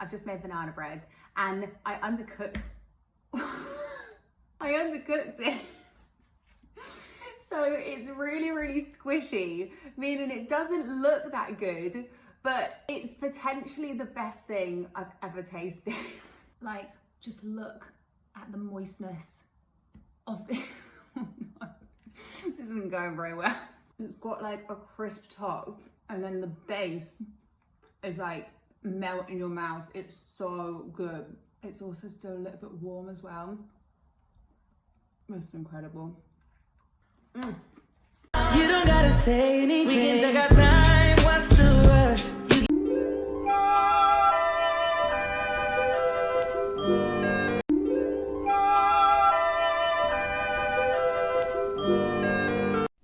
I've just made banana bread and I undercooked it. So it's really, really squishy, meaning it doesn't look that good, but it's potentially the best thing I've ever tasted. Like, just look at the moistness of this. Oh no, this isn't going very well. It's got like a crisp top and then the base is like melt in your mouth. It's so good. It's also still a little bit warm as well. It's incredible. You don't gotta say anything. We can take our time. What's the rush?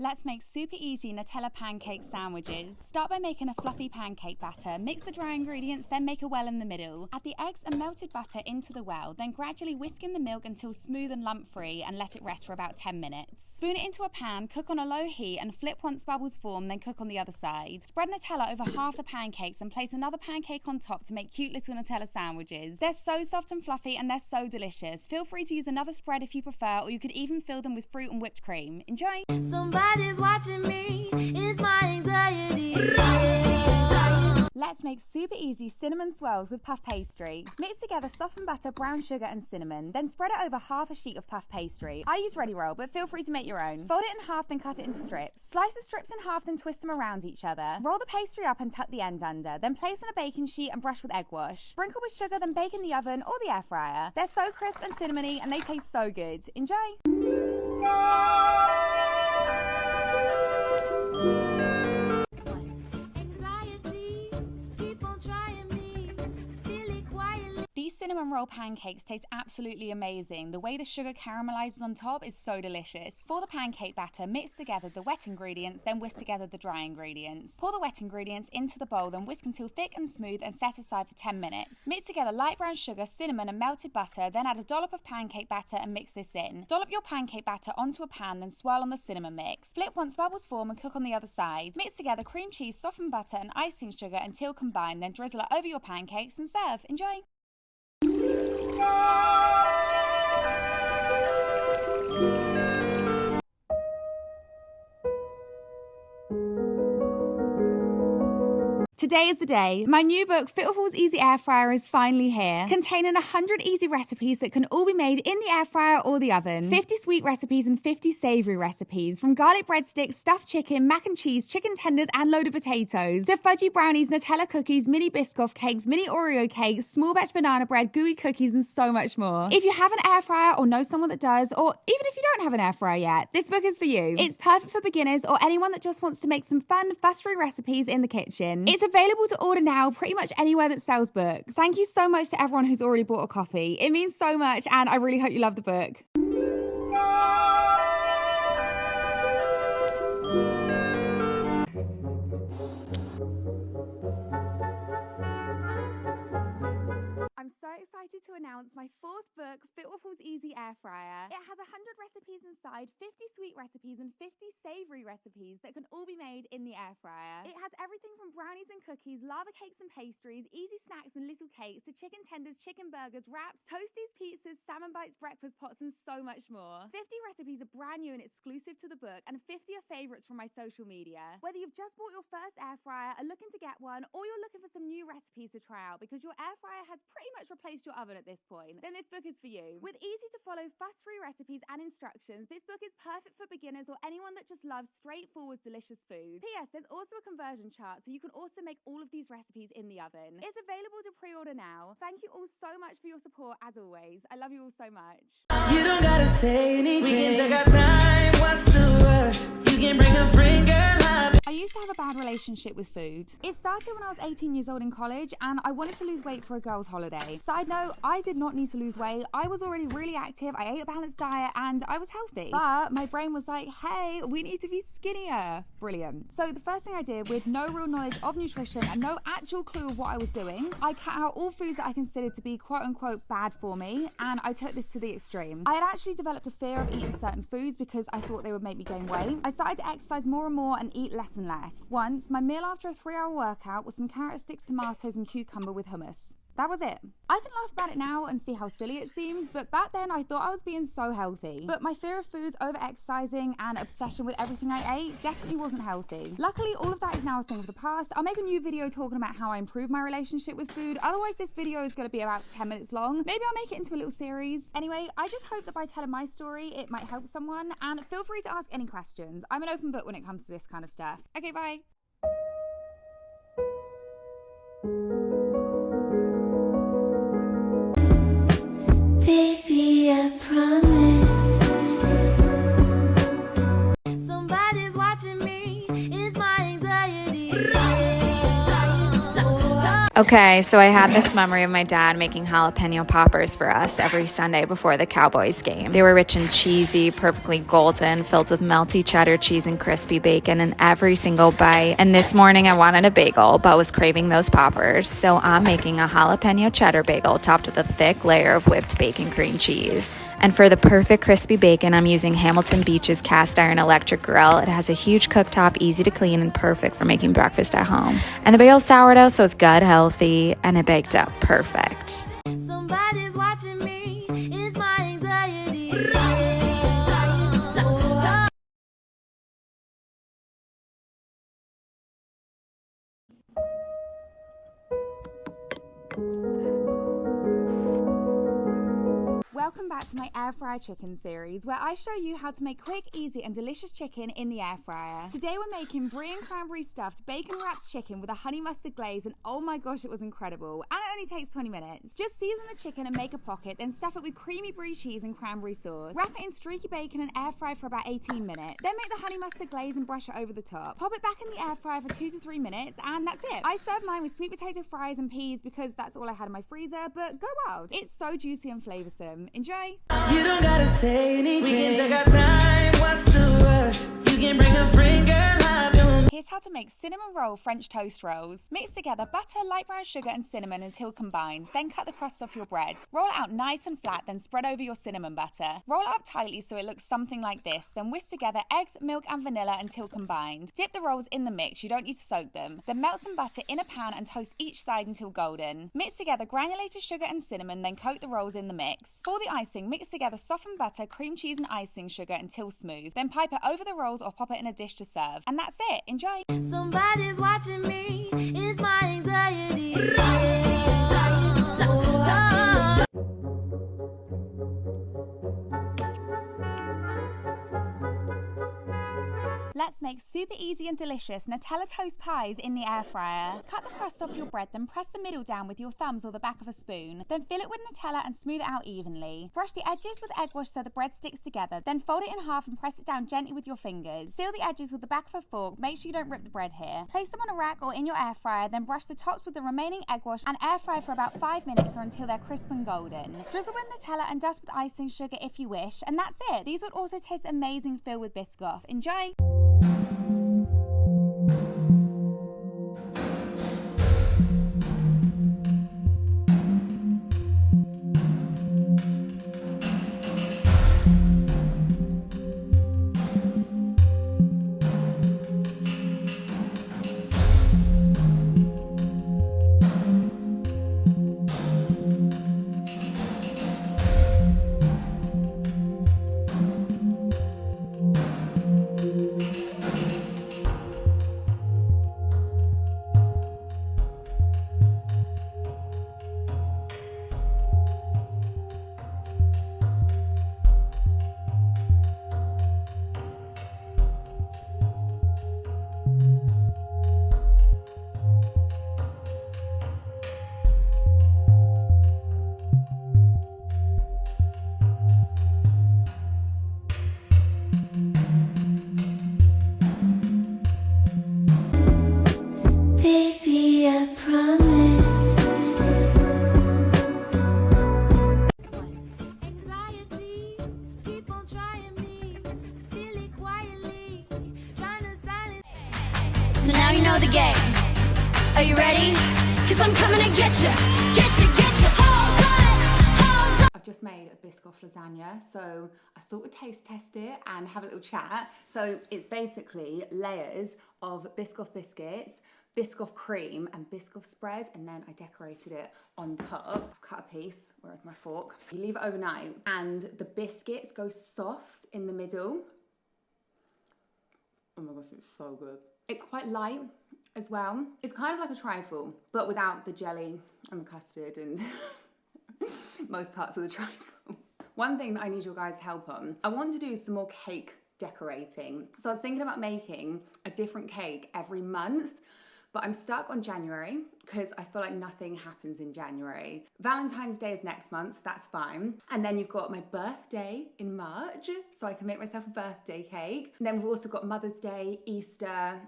Let's make super easy Nutella pancake sandwiches. Start by making a fluffy pancake batter. Mix the dry ingredients, then make a well in the middle. Add the eggs and melted butter into the well, then gradually whisk in the milk until smooth and lump-free and let it rest for about 10 minutes. Spoon it into a pan, cook on a low heat and flip once bubbles form, then cook on the other side. Spread Nutella over half the pancakes and place another pancake on top to make cute little Nutella sandwiches. They're so soft and fluffy and they're so delicious. Feel free to use another spread if you prefer, or you could even fill them with fruit and whipped cream. Enjoy! Somebody's watching me, it's my anxiety. Let's make super easy cinnamon swirls with puff pastry. Mix together softened butter, brown sugar and cinnamon, then spread it over half a sheet of puff pastry. I use Ready Roll, but feel free to make your own. Fold it in half, then cut it into strips. Slice the strips in half, then twist them around each other. Roll the pastry up and tuck the end under, then place on a baking sheet and brush with egg wash. Sprinkle with sugar, then bake in the oven or the air fryer. They're so crisp and cinnamony and they taste so good. Enjoy! These cinnamon roll pancakes taste absolutely amazing. The way the sugar caramelizes on top is so delicious. For the pancake batter, mix together the wet ingredients, then whisk together the dry ingredients. Pour the wet ingredients into the bowl, then whisk until thick and smooth and set aside for 10 minutes. Mix together light brown sugar, cinnamon and melted butter, then add a dollop of pancake batter and mix this in. Dollop your pancake batter onto a pan, then swirl on the cinnamon mix. Flip once bubbles form and cook on the other side. Mix together cream cheese, softened butter and icing sugar until combined, then drizzle it over your pancakes and serve. Enjoy! Today is the day. My new book, Fitful's Easy Air Fryer, is finally here, containing 100 easy recipes that can all be made in the air fryer or the oven. 50 sweet recipes and 50 savory recipes, from garlic breadsticks, stuffed chicken, mac and cheese, chicken tenders and loaded potatoes, to fudgy brownies, Nutella cookies, mini Biscoff cakes, mini Oreo cakes, small batch banana bread, gooey cookies and so much more. If you have an air fryer or know someone that does, or even if you don't have an air fryer yet, this book is for you. It's perfect for beginners or anyone that just wants to make some fun, fuss-free recipes in the kitchen. It's available to order now pretty much anywhere that sells books. Thank you so much to everyone who's already bought a copy. It means so much and I really hope you love the book. I'm so excited to announce my fourth book, Fitful's Easy Air Fryer. It has 100 recipes inside, 50 sweet recipes and 50 savory recipes that can all be made in the air fryer. It has everything from brownies and cookies, lava cakes and pastries, easy snacks and little cakes, to chicken tenders, chicken burgers, wraps, toasties, pizzas, salmon bites, breakfast pots and so much more. 50 recipes are brand new and exclusive to the book, and 50 are favorites from my social media. Whether you've just bought your first air fryer, are looking to get one, or you're looking for some new recipes to try out because your air fryer has pretty much replaced your oven at this point, then this book is for you. With easy to follow, fuss-free recipes and instructions, this book is perfect for beginners or anyone that just loves straightforward, delicious food. P.S. There's also a conversion chart, so you can also make all of these recipes in the oven. It's available to pre-order now. Thank you all so much for your support, as always. I love you all so much. You don't gotta say anything. We can take our time. What's the rush? You can bring a friend, girl. I used to have a bad relationship with food. It started when I was 18 years old in college and I wanted to lose weight for a girls' holiday. Side note, I did not need to lose weight. I was already really active, I ate a balanced diet and I was healthy. But my brain was like, hey, we need to be skinnier. Brilliant. So the first thing I did, with no real knowledge of nutrition and no actual clue of what I was doing, I cut out all foods that I considered to be quote unquote bad for me, and I took this to the extreme. I had actually developed a fear of eating certain foods because I thought they would make me gain weight. I started to exercise more and more and eat less and less. Once, my meal after a 3-hour workout was some carrot sticks, tomatoes and cucumber with hummus. That was it. I can laugh about it now and see how silly it seems, but back then I thought I was being so healthy. But my fear of foods, over-exercising, and obsession with everything I ate definitely wasn't healthy. Luckily, all of that is now a thing of the past. I'll make a new video talking about how I improved my relationship with food. Otherwise, this video is going to be about 10 minutes long. Maybe I'll make it into a little series. Anyway, I just hope that by telling my story, it might help someone. And feel free to ask any questions. I'm an open book when it comes to this kind of stuff. Okay, bye. Baby, I promise. Somebody's watching me. It's my anxiety. Okay, so I had this memory of my dad making jalapeno poppers for us every Sunday before the Cowboys game. They were rich and cheesy, perfectly golden, filled with melty cheddar cheese and crispy bacon in every single bite. And this morning I wanted a bagel, but was craving those poppers. So I'm making a jalapeno cheddar bagel topped with a thick layer of whipped bacon cream cheese. And for the perfect crispy bacon, I'm using Hamilton Beach's cast iron electric grill. It has a huge cooktop, easy to clean, and perfect for making breakfast at home. And the bagel's sourdough, so it's gut healthy, and it baked up perfect. Somebody's watching me. It's my anxiety. Welcome back to my air fryer chicken series, where I show you how to make quick, easy and delicious chicken in the air fryer. Today we're making brie and cranberry stuffed bacon wrapped chicken with a honey mustard glaze, and oh my gosh, it was incredible. And it only takes 20 minutes. Just season the chicken and make a pocket, then stuff it with creamy brie cheese and cranberry sauce. Wrap it in streaky bacon and air fry for about 18 minutes. Then make the honey mustard glaze and brush it over the top. Pop it back in the air fryer for 2 to 3 minutes, and that's it. I served mine with sweet potato fries and peas because that's all I had in my freezer, but go wild. It's so juicy and flavoursome. Enjoy! You don't gotta say anything. We can take our time. What's the rush? You can bring a friend, girl. I don't. Here's how to make cinnamon roll French toast rolls. Mix together butter, light brown sugar and cinnamon until combined. Then cut the crust off your bread. Roll it out nice and flat, then spread over your cinnamon butter. Roll it up tightly so it looks something like this. Then whisk together eggs, milk and vanilla until combined. Dip the rolls in the mix, you don't need to soak them. Then melt some butter in a pan and toast each side until golden. Mix together granulated sugar and cinnamon, then coat the rolls in the mix. For the icing, mix together softened butter, cream cheese and icing sugar until smooth. Then pipe it over the rolls or pop it in a dish to serve. And that's it. Enjoy! Somebody's watching me. It's my anxiety. Let's make super easy and delicious Nutella toast pies in the air fryer. Cut the crust off your bread, then press the middle down with your thumbs or the back of a spoon. Then fill it with Nutella and smooth it out evenly. Brush the edges with egg wash so the bread sticks together. Then fold it in half and press it down gently with your fingers. Seal the edges with the back of a fork. Make sure you don't rip the bread here. Place them on a rack or in your air fryer, then brush the tops with the remaining egg wash and air fry for about 5 minutes or until they're crisp and golden. Drizzle with Nutella and dust with icing sugar if you wish, and that's it. These would also taste amazing filled with Biscoff. Enjoy! Baby, I promise. Anxiety, keep on trying me. Feel it quietly, trying to silence. So now you know the game. Are you ready? Cause I'm coming to get you. Get you, get you. Hold on, hold on. I've just made a Biscoff lasagna, so I thought we'd taste test it and have a little chat. So it's basically layers of Biscoff biscuits, Biscoff cream and Biscoff spread, and then I decorated it on top. I've cut a piece, where's my fork? You leave it overnight and the biscuits go soft in the middle. Oh my gosh, it's so good. It's quite light as well. It's kind of like a trifle, but without the jelly and the custard and most parts of the trifle. One thing that I need your guys' help on, I want to do some more cake decorating. So I was thinking about making a different cake every month, but I'm stuck on January because I feel like nothing happens in January. Valentine's Day is next month, so that's fine. And then you've got my birthday in March, so I can make myself a birthday cake. And then we've also got Mother's Day, Easter,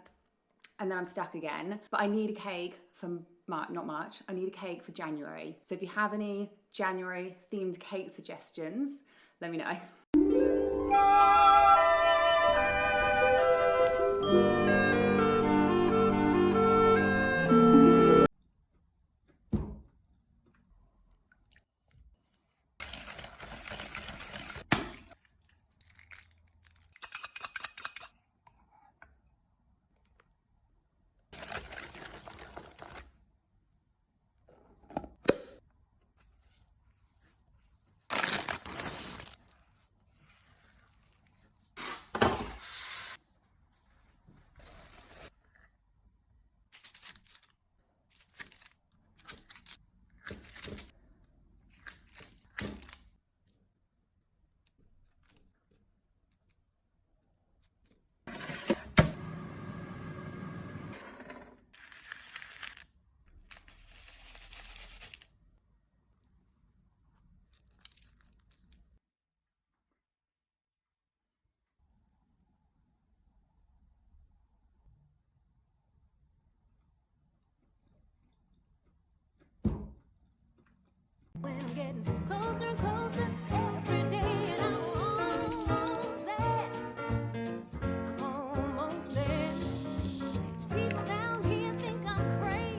and then I'm stuck again. But I need a cake for March, I need a cake for January. So if you have any January themed cake suggestions, let me know. When I'm getting closer and closer every day, and I'm almost there. I'm almost there. People down here think I'm crazy.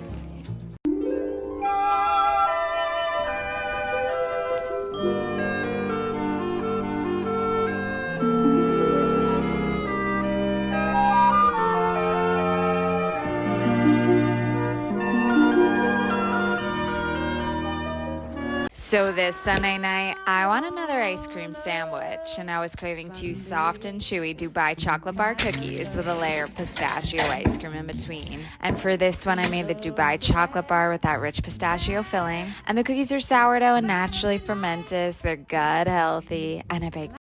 So this Sunday night, I want another ice cream sandwich, and I was craving 2 soft and chewy Dubai chocolate bar cookies with a layer of pistachio ice cream in between. And for this one, I made the Dubai chocolate bar with that rich pistachio filling. And the cookies are sourdough and naturally fermented, so they're gut healthy, and I baked.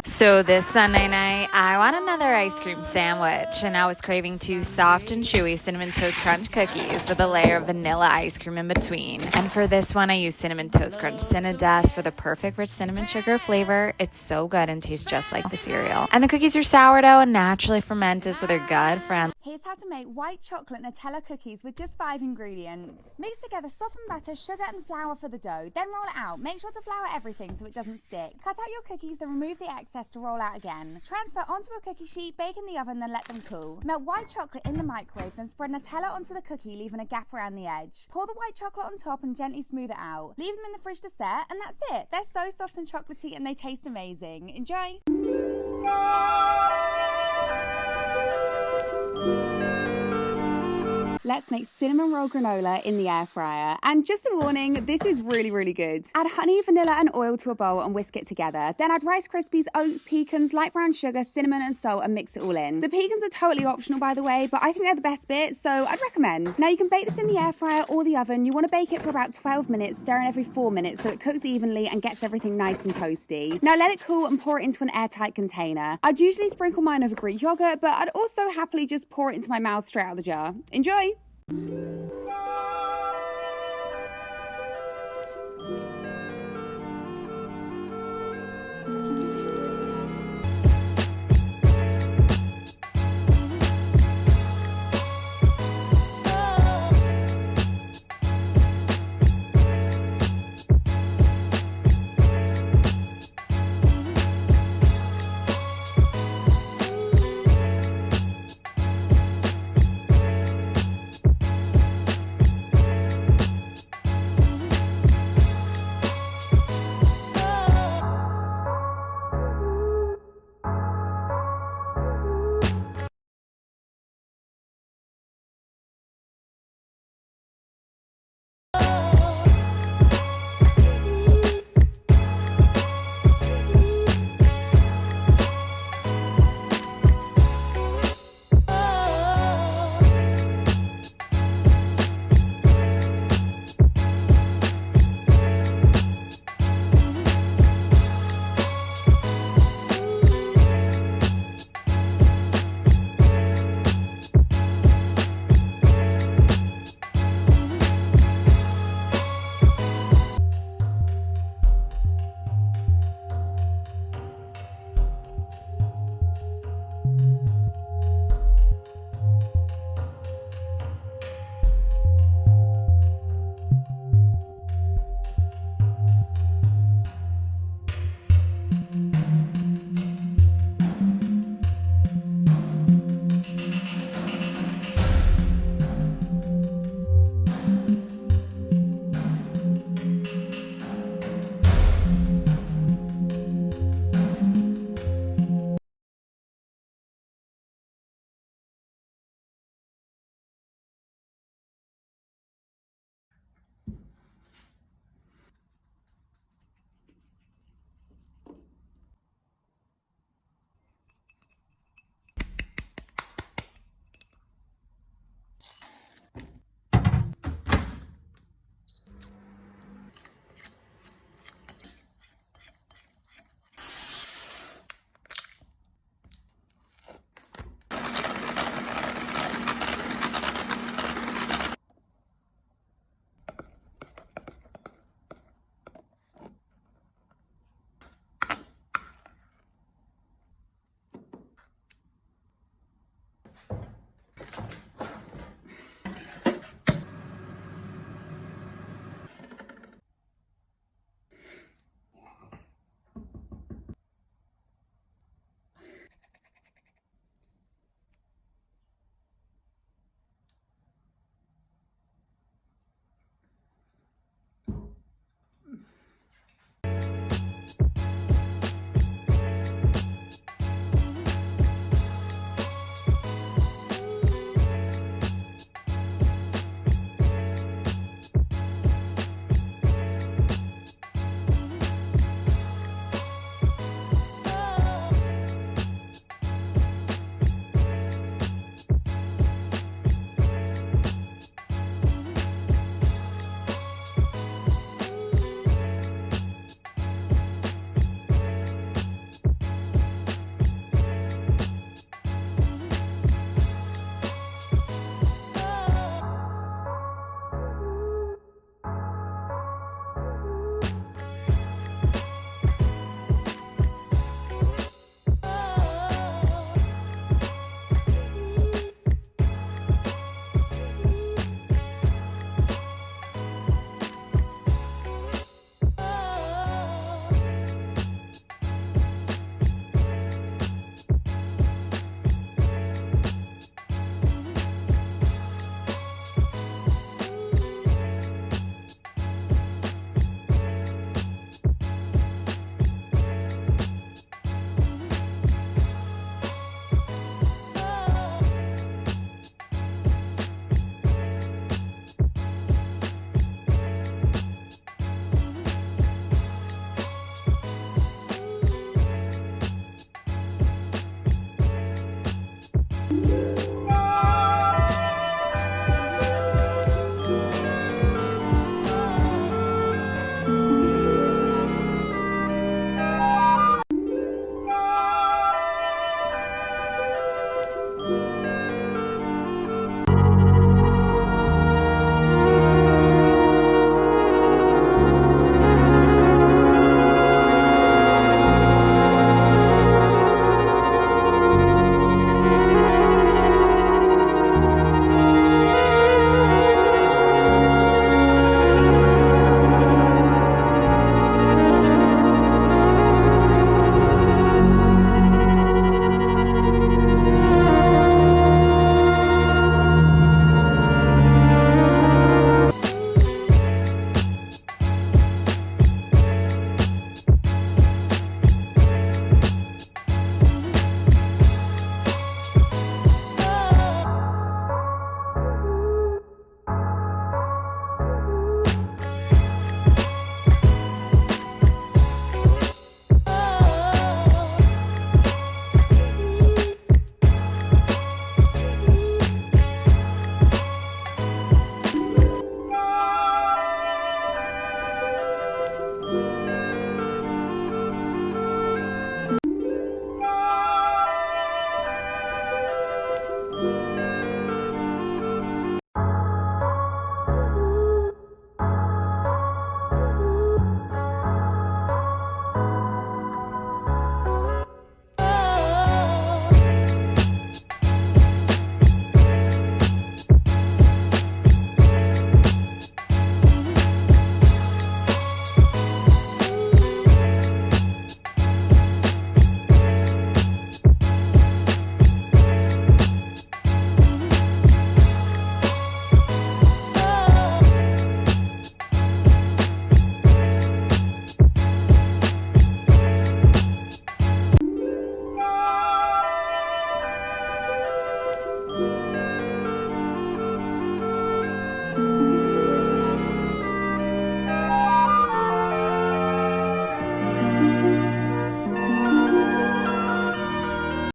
So this Sunday night, I want another ice cream sandwich, and I was craving 2 soft and chewy Cinnamon Toast Crunch cookies with a layer of vanilla ice cream in between. And for this one, I used Cinnamon Toast Crunch Cinnadust for the perfect rich cinnamon sugar flavor. It's so good and tastes just like the cereal. And the cookies are sourdough and naturally fermented, so they're gut friendly. Here's how to make white chocolate Nutella cookies with just 5 ingredients. Mix together softened butter, sugar and flour for the dough, then roll it out. Make sure to flour everything so it doesn't stick. Cut out your cookies, then remove the excess to roll out again. Transfer onto a cookie sheet, bake in the oven, then let them cool. Melt white chocolate in the microwave, then spread Nutella onto the cookie, leaving a gap around the edge. Pour the white chocolate on top and gently smooth it out. Leave them in the fridge to set, and that's it. They're so soft and chocolatey and they taste amazing. Enjoy! Let's make cinnamon roll granola in the air fryer. And just a warning, this is really, really good. Add honey, vanilla and oil to a bowl and whisk it together. Then add Rice Krispies, oats, pecans, light brown sugar, cinnamon and salt and mix it all in. The pecans are totally optional, by the way, but I think they're the best bit, so I'd recommend. Now you can bake this in the air fryer or the oven. You want to bake it for about 12 minutes, stirring every 4 minutes so it cooks evenly and gets everything nice and toasty. Now let it cool and pour it into an airtight container. I'd usually sprinkle mine over Greek yogurt, but I'd also happily just pour it into my mouth straight out of the jar. Enjoy!